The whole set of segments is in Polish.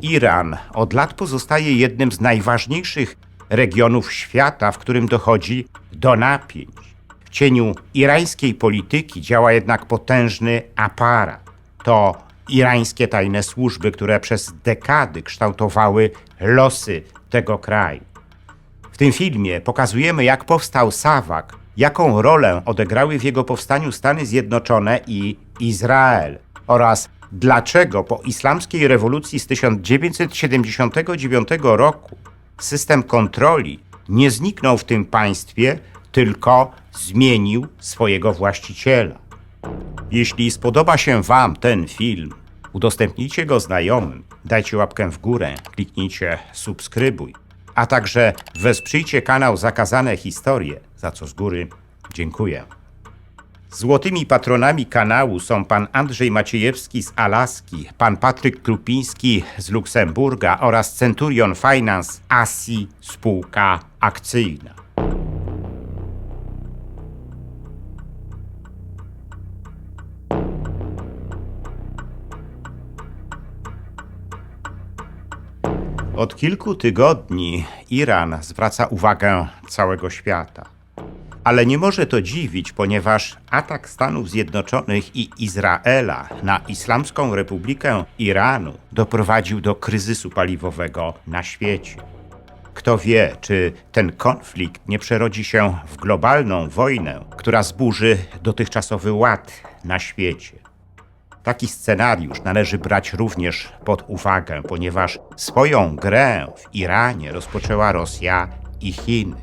Iran od lat pozostaje jednym z najważniejszych regionów świata, w którym dochodzi do napięć. W cieniu irańskiej polityki działa jednak potężny aparat. To irańskie tajne służby, które przez dekady kształtowały losy tego kraju. W tym filmie pokazujemy, jak powstał Savak, jaką rolę odegrały w jego powstaniu Stany Zjednoczone i Izrael oraz dlaczego po islamskiej rewolucji z 1979 roku system kontroli nie zniknął w tym państwie, tylko zmienił swojego właściciela. Jeśli spodoba się Wam ten film, udostępnijcie go znajomym, dajcie łapkę w górę, kliknijcie subskrybuj, a także wesprzyjcie kanał Zakazane Historie, za co z góry dziękuję. Złotymi patronami kanału są pan Andrzej Maciejewski z Alaski, pan Patryk Krupiński z Luksemburga oraz Centurion Finance ASI Spółka Akcyjna. Od kilku tygodni Iran zwraca uwagę całego świata. Ale nie może to dziwić, ponieważ atak Stanów Zjednoczonych i Izraela na Islamską Republikę Iranu doprowadził do kryzysu paliwowego na świecie. Kto wie, czy ten konflikt nie przerodzi się w globalną wojnę, która zburzy dotychczasowy ład na świecie. Taki scenariusz należy brać również pod uwagę, ponieważ swoją grę w Iranie rozpoczęła Rosja i Chiny.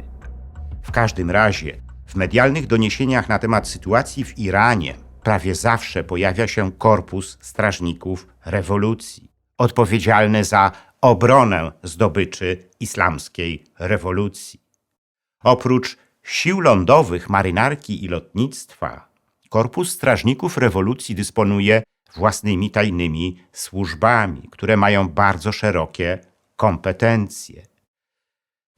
W każdym razie w medialnych doniesieniach na temat sytuacji w Iranie prawie zawsze pojawia się Korpus Strażników Rewolucji, odpowiedzialny za obronę zdobyczy islamskiej rewolucji. Oprócz sił lądowych, marynarki i lotnictwa, Korpus Strażników Rewolucji dysponuje własnymi tajnymi służbami, które mają bardzo szerokie kompetencje.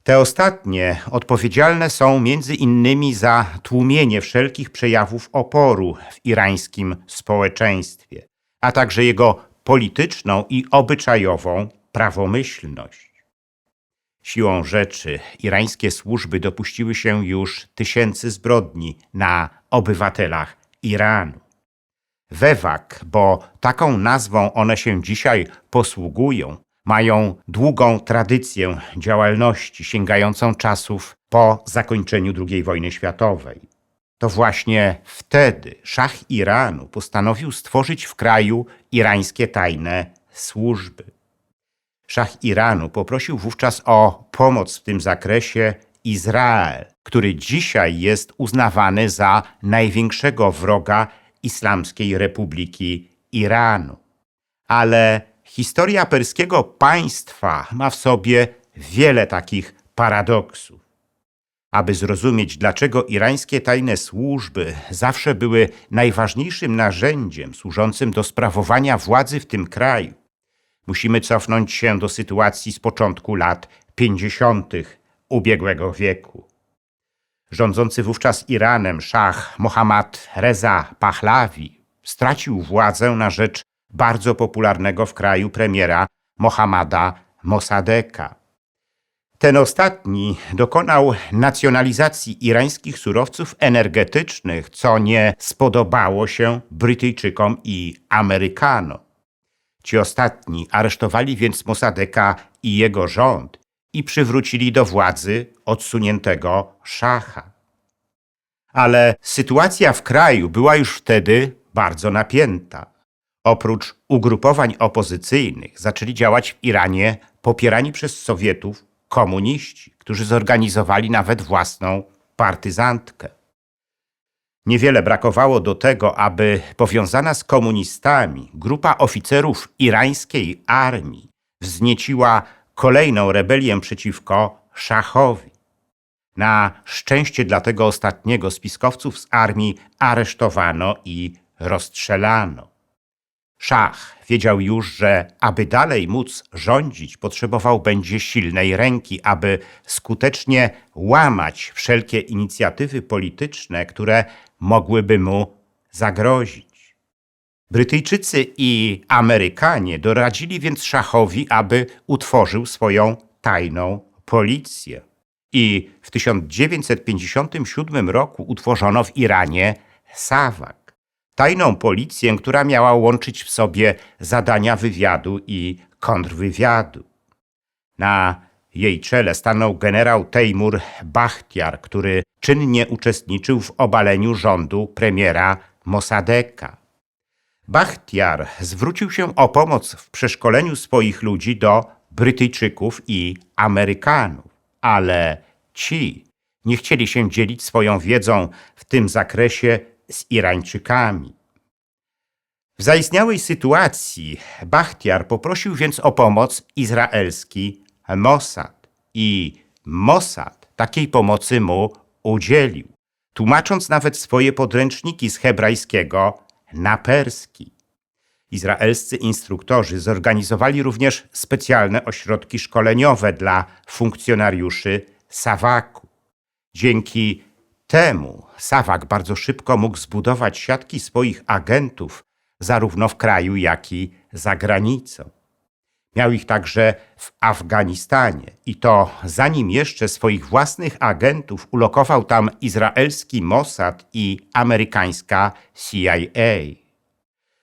Te ostatnie odpowiedzialne są między innymi za tłumienie wszelkich przejawów oporu w irańskim społeczeństwie, a także jego polityczną i obyczajową prawomyślność. Siłą rzeczy irańskie służby dopuściły się już tysięcy zbrodni na obywatelach Iranu. Wewak, bo taką nazwą one się dzisiaj posługują, mają długą tradycję działalności sięgającą czasów po zakończeniu II wojny światowej. To właśnie wtedy szach Iranu postanowił stworzyć w kraju irańskie tajne służby. Szach Iranu poprosił wówczas o pomoc w tym zakresie Izrael, który dzisiaj jest uznawany za największego wroga Islamskiej Republiki Iranu. Ale historia perskiego państwa ma w sobie wiele takich paradoksów. Aby zrozumieć, dlaczego irańskie tajne służby zawsze były najważniejszym narzędziem służącym do sprawowania władzy w tym kraju, musimy cofnąć się do sytuacji z początku lat 50. ubiegłego wieku. Rządzący wówczas Iranem szach Mohammad Reza Pahlavi stracił władzę na rzecz bardzo popularnego w kraju premiera Mohammada Mossadeka. Ten ostatni dokonał nacjonalizacji irańskich surowców energetycznych, co nie spodobało się Brytyjczykom i Amerykanom. Ci ostatni aresztowali więc Mossadeka i jego rząd i przywrócili do władzy odsuniętego szacha. Ale sytuacja w kraju była już wtedy bardzo napięta. Oprócz ugrupowań opozycyjnych zaczęli działać w Iranie popierani przez Sowietów komuniści, którzy zorganizowali nawet własną partyzantkę. Niewiele brakowało do tego, aby powiązana z komunistami grupa oficerów irańskiej armii wznieciła kolejną rebelię przeciwko szachowi. Na szczęście dla tego ostatniego spiskowców z armii aresztowano i rozstrzelano. Szach wiedział już, że aby dalej móc rządzić, potrzebował będzie silnej ręki, aby skutecznie łamać wszelkie inicjatywy polityczne, które mogłyby mu zagrozić. Brytyjczycy i Amerykanie doradzili więc szachowi, aby utworzył swoją tajną policję. I w 1957 roku utworzono w Iranie SAVAK, tajną policję, która miała łączyć w sobie zadania wywiadu i kontrwywiadu. Na jej czele stanął generał Tejmur Bachtiar, który czynnie uczestniczył w obaleniu rządu premiera Mossadegha. Bachtiar zwrócił się o pomoc w przeszkoleniu swoich ludzi do Brytyjczyków i Amerykanów, ale ci nie chcieli się dzielić swoją wiedzą w tym zakresie z Irańczykami. W zaistniałej sytuacji Bachtiar poprosił więc o pomoc izraelski Mossad i Mossad takiej pomocy mu udzielił, tłumacząc nawet swoje podręczniki z hebrajskiego na perski. Izraelscy instruktorzy zorganizowali również specjalne ośrodki szkoleniowe dla funkcjonariuszy SAVAK-u. Dzięki temu SAVAK bardzo szybko mógł zbudować siatki swoich agentów zarówno w kraju, jak i za granicą. Miał ich także w Afganistanie i to zanim jeszcze swoich własnych agentów ulokował tam izraelski Mossad i amerykańska CIA.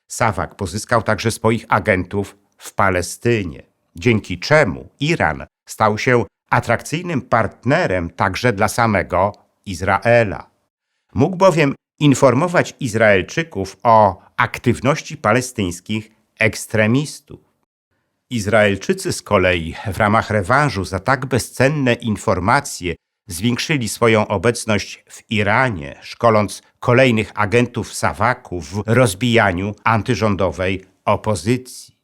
SAVAK pozyskał także swoich agentów w Palestynie, dzięki czemu Iran stał się atrakcyjnym partnerem także dla samego Izraela. Mógł bowiem informować Izraelczyków o aktywności palestyńskich ekstremistów. Izraelczycy z kolei w ramach rewanżu za tak bezcenne informacje zwiększyli swoją obecność w Iranie, szkoląc kolejnych agentów SAVAK-u w rozbijaniu antyrządowej opozycji.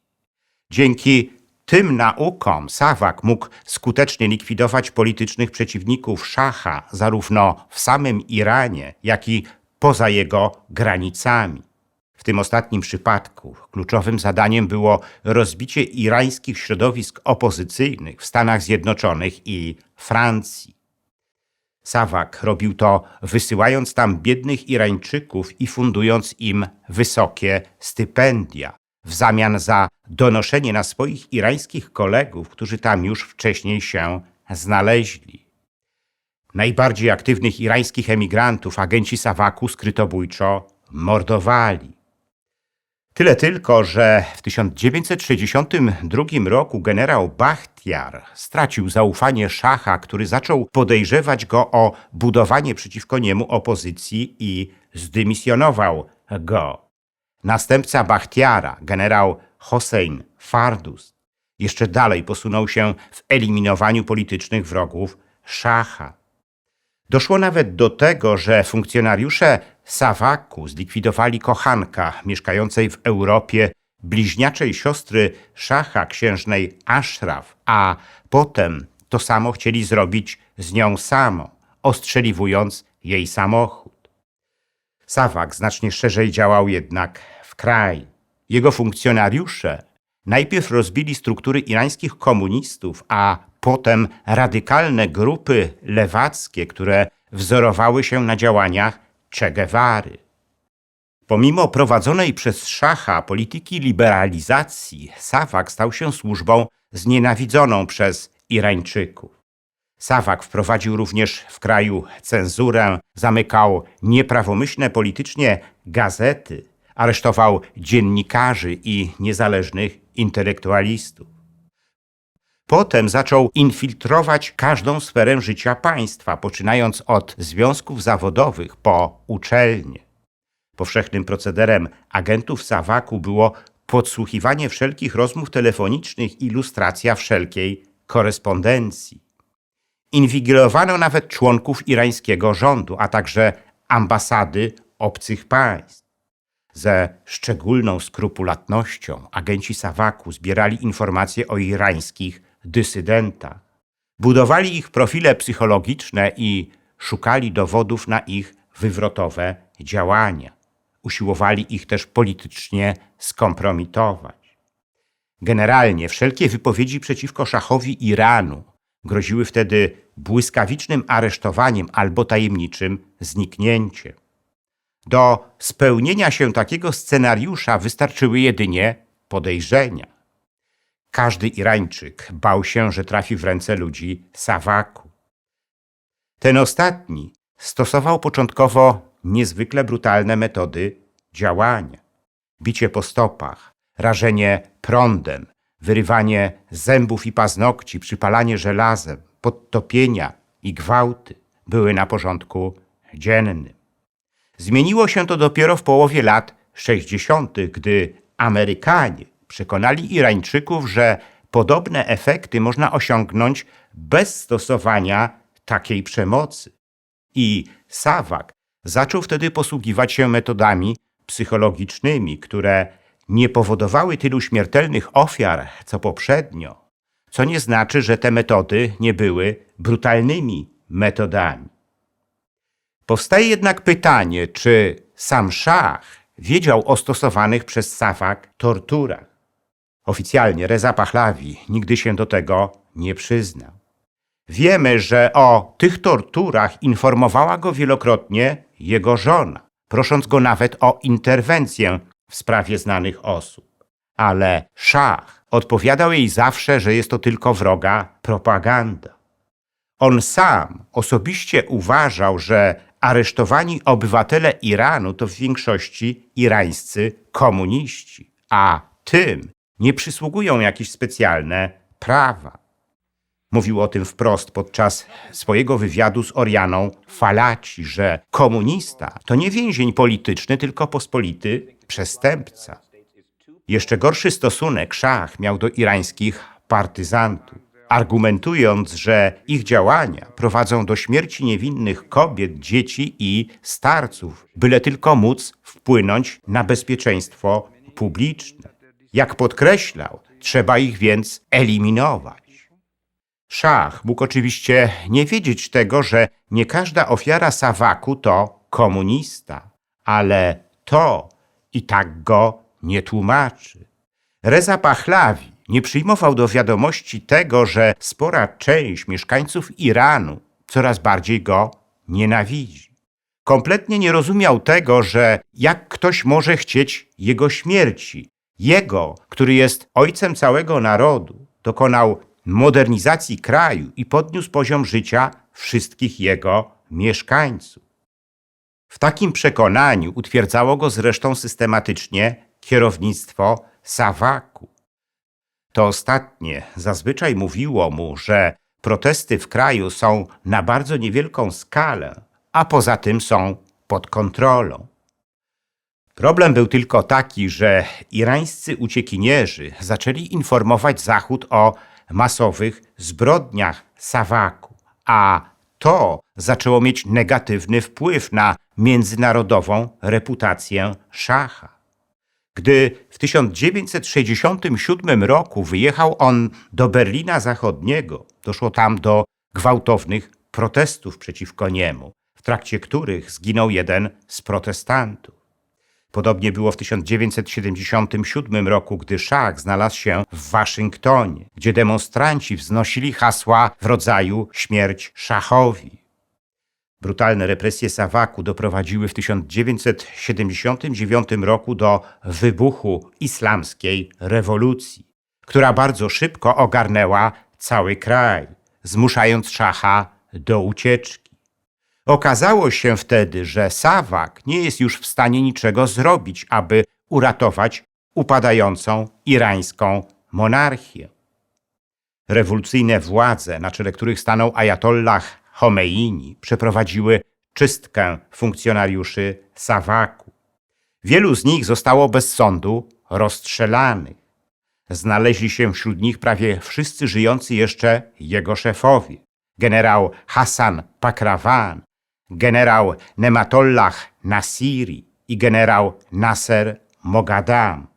Dzięki tym naukom SAVAK mógł skutecznie likwidować politycznych przeciwników szacha zarówno w samym Iranie, jak i poza jego granicami. W tym ostatnim przypadku kluczowym zadaniem było rozbicie irańskich środowisk opozycyjnych w Stanach Zjednoczonych i Francji. SAVAK robił to wysyłając tam biednych Irańczyków i fundując im wysokie stypendia w zamian za donoszenie na swoich irańskich kolegów, którzy tam już wcześniej się znaleźli. Najbardziej aktywnych irańskich emigrantów agenci SAVAK-u skrytobójczo mordowali. Tyle tylko, że w 1962 roku generał Bachtiar stracił zaufanie szacha, który zaczął podejrzewać go o budowanie przeciwko niemu opozycji i zdymisjonował go. Następca Bachtiara, generał Hossein Fardust, jeszcze dalej posunął się w eliminowaniu politycznych wrogów szacha. Doszło nawet do tego, że funkcjonariusze SAVAK-u zlikwidowali kochanka mieszkającej w Europie bliźniaczej siostry szacha, księżnej Ashraf, a potem to samo chcieli zrobić z nią samą, ostrzeliwując jej samochód. SAVAK znacznie szerzej działał jednak w kraju. Jego funkcjonariusze najpierw rozbili struktury irańskich komunistów, a potem radykalne grupy lewackie, które wzorowały się na działaniach Che Guevary. Pomimo prowadzonej przez szacha polityki liberalizacji, SAVAK stał się służbą znienawidzoną przez Irańczyków. SAVAK wprowadził również w kraju cenzurę, zamykał nieprawomyślne politycznie gazety, aresztował dziennikarzy i niezależnych intelektualistów. Potem zaczął infiltrować każdą sferę życia państwa, poczynając od związków zawodowych po uczelnie. Powszechnym procederem agentów SAVAK-u było podsłuchiwanie wszelkich rozmów telefonicznych i lustracja wszelkiej korespondencji. Inwigilowano nawet członków irańskiego rządu, a także ambasady obcych państw. Ze szczególną skrupulatnością agenci SAVAK-u zbierali informacje o irańskich dysydentach. Budowali ich profile psychologiczne i szukali dowodów na ich wywrotowe działania. Usiłowali ich też politycznie skompromitować. Generalnie wszelkie wypowiedzi przeciwko szachowi Iranu groziły wtedy błyskawicznym aresztowaniem albo tajemniczym zniknięciem. Do spełnienia się takiego scenariusza wystarczyły jedynie podejrzenia. Każdy Irańczyk bał się, że trafi w ręce ludzi Sawaku. Ten ostatni stosował początkowo niezwykle brutalne metody działania. Bicie po stopach, rażenie prądem, wyrywanie zębów i paznokci, przypalanie żelazem, podtopienia i gwałty były na porządku dziennym. Zmieniło się to dopiero w połowie lat 60., gdy Amerykanie przekonali Irańczyków, że podobne efekty można osiągnąć bez stosowania takiej przemocy. I Sawak zaczął wtedy posługiwać się metodami psychologicznymi, które nie powodowały tylu śmiertelnych ofiar co poprzednio, co nie znaczy, że te metody nie były brutalnymi metodami. Powstaje jednak pytanie, czy sam szach wiedział o stosowanych przez Sawak torturach. Oficjalnie Reza Pahlavi nigdy się do tego nie przyznał. Wiemy, że o tych torturach informowała go wielokrotnie jego żona, prosząc go nawet o interwencję w sprawie znanych osób. Ale szach odpowiadał jej zawsze, że jest to tylko wroga propaganda. On sam osobiście uważał, że aresztowani obywatele Iranu to w większości irańscy komuniści, a tym nie przysługują jakieś specjalne prawa. Mówił o tym wprost podczas swojego wywiadu z Orianą Falaci, że komunista to nie więzień polityczny, tylko pospolity przestępca. Jeszcze gorszy stosunek szach miał do irańskich partyzantów, argumentując, że ich działania prowadzą do śmierci niewinnych kobiet, dzieci i starców, byle tylko móc wpłynąć na bezpieczeństwo publiczne. Jak podkreślał, trzeba ich więc eliminować. Szach mógł oczywiście nie wiedzieć tego, że nie każda ofiara Sawaku to komunista, ale to i tak go nie tłumaczy. Reza Pahlavi nie przyjmował do wiadomości tego, że spora część mieszkańców Iranu coraz bardziej go nienawidzi. Kompletnie nie rozumiał tego, że jak ktoś może chcieć jego śmierci. Jego, który jest ojcem całego narodu, dokonał modernizacji kraju i podniósł poziom życia wszystkich jego mieszkańców. W takim przekonaniu utwierdzało go zresztą systematycznie kierownictwo Sawaku. To ostatnie zazwyczaj mówiło mu, że protesty w kraju są na bardzo niewielką skalę, a poza tym są pod kontrolą. Problem był tylko taki, że irańscy uciekinierzy zaczęli informować Zachód o masowych zbrodniach Sawaku, a to zaczęło mieć negatywny wpływ na międzynarodową reputację szacha. Gdy w 1967 roku wyjechał on do Berlina Zachodniego, doszło tam do gwałtownych protestów przeciwko niemu, w trakcie których zginął jeden z protestantów. Podobnie było w 1977 roku, gdy szach znalazł się w Waszyngtonie, gdzie demonstranci wznosili hasła w rodzaju „Śmierć szachowi”. Brutalne represje Sawaku doprowadziły w 1979 roku do wybuchu islamskiej rewolucji, która bardzo szybko ogarnęła cały kraj, zmuszając szacha do ucieczki. Okazało się wtedy, że Sawak nie jest już w stanie niczego zrobić, aby uratować upadającą irańską monarchię. Rewolucyjne władze, na czele których stanął ajatollah Chomeini, przeprowadziły czystkę funkcjonariuszy Sawaku. Wielu z nich zostało bez sądu rozstrzelanych. Znaleźli się wśród nich prawie wszyscy żyjący jeszcze jego szefowie. Generał Hassan Pakrawan, generał Nematollah Nasiri i generał Nasser Moghadam.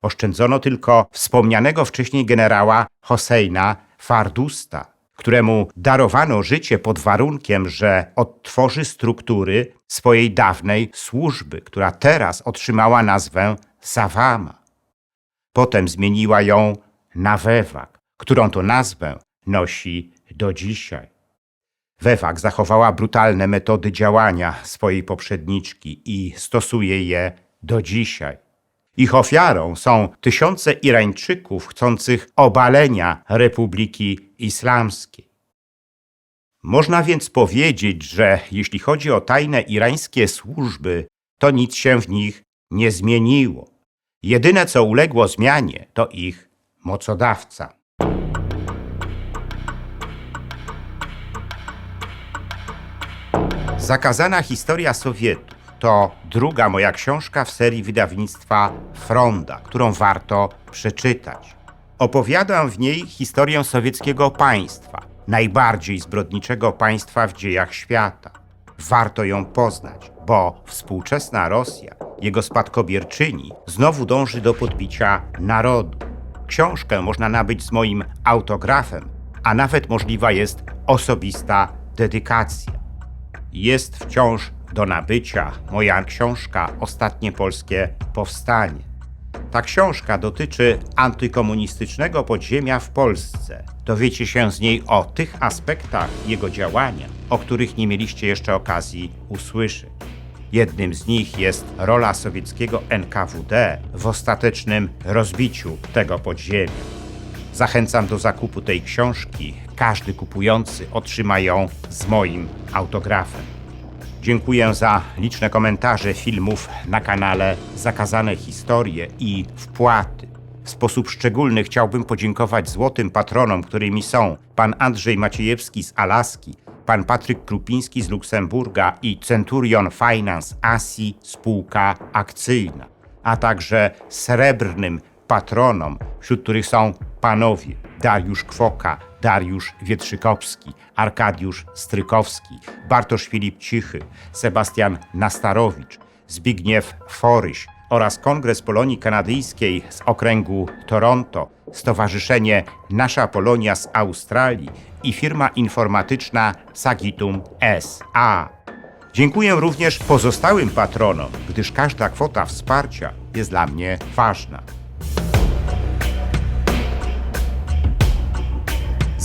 Oszczędzono tylko wspomnianego wcześniej generała Hosseina Fardusta, któremu darowano życie pod warunkiem, że odtworzy struktury swojej dawnej służby, która teraz otrzymała nazwę Sawama. Potem zmieniła ją na Wewak, którą to nazwę nosi do dzisiaj. Wewak zachowała brutalne metody działania swojej poprzedniczki i stosuje je do dzisiaj. Ich ofiarą są tysiące Irańczyków chcących obalenia Republiki Islamskiej. Można więc powiedzieć, że jeśli chodzi o tajne irańskie służby, to nic się w nich nie zmieniło. Jedyne, co uległo zmianie, to ich mocodawca. Zakazana historia Sowietów to druga moja książka w serii wydawnictwa Fronda, którą warto przeczytać. Opowiadam w niej historię sowieckiego państwa, najbardziej zbrodniczego państwa w dziejach świata. Warto ją poznać, bo współczesna Rosja, jego spadkobierczyni, znowu dąży do podbicia narodu. Książkę można nabyć z moim autografem, a nawet możliwa jest osobista dedykacja. Jest wciąż do nabycia moja książka Ostatnie polskie powstanie. Ta książka dotyczy antykomunistycznego podziemia w Polsce. Dowiecie się z niej o tych aspektach jego działania, o których nie mieliście jeszcze okazji usłyszeć. Jednym z nich jest rola sowieckiego NKWD w ostatecznym rozbiciu tego podziemia. Zachęcam do zakupu tej książki. Każdy kupujący otrzyma ją z moim autografem. Dziękuję za liczne komentarze filmów na kanale Zakazane Historie i wpłaty. W sposób szczególny chciałbym podziękować złotym patronom, którymi są pan Andrzej Maciejewski z Alaski, pan Patryk Krupiński z Luksemburga i Centurion Finance ASI spółka akcyjna, a także srebrnym patronom, wśród których są panowie Dariusz Kwoka, Dariusz Wietrzykowski, Arkadiusz Strykowski, Bartosz Filip Cichy, Sebastian Nastarowicz, Zbigniew Foryś oraz Kongres Polonii Kanadyjskiej z okręgu Toronto, Stowarzyszenie Nasza Polonia z Australii i firma informatyczna Sagitum S.A. Dziękuję również pozostałym patronom, gdyż każda kwota wsparcia jest dla mnie ważna.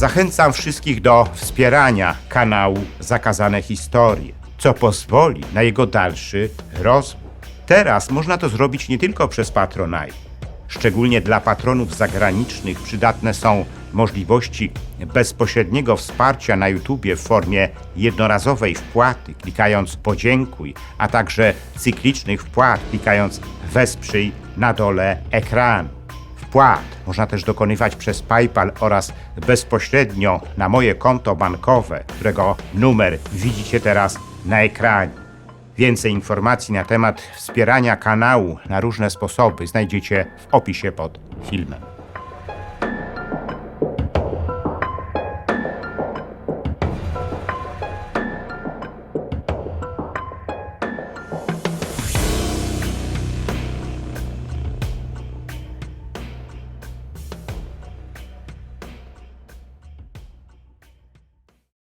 Zachęcam wszystkich do wspierania kanału Zakazane Historie, co pozwoli na jego dalszy rozwój. Teraz można to zrobić nie tylko przez Patronite. Szczególnie dla patronów zagranicznych przydatne są możliwości bezpośredniego wsparcia na YouTubie w formie jednorazowej wpłaty, klikając podziękuj, a także cyklicznych wpłat, klikając wesprzyj na dole ekranu. Wpłat można też dokonywać przez PayPal oraz bezpośrednio na moje konto bankowe, którego numer widzicie teraz na ekranie. Więcej informacji na temat wspierania kanału na różne sposoby znajdziecie w opisie pod filmem.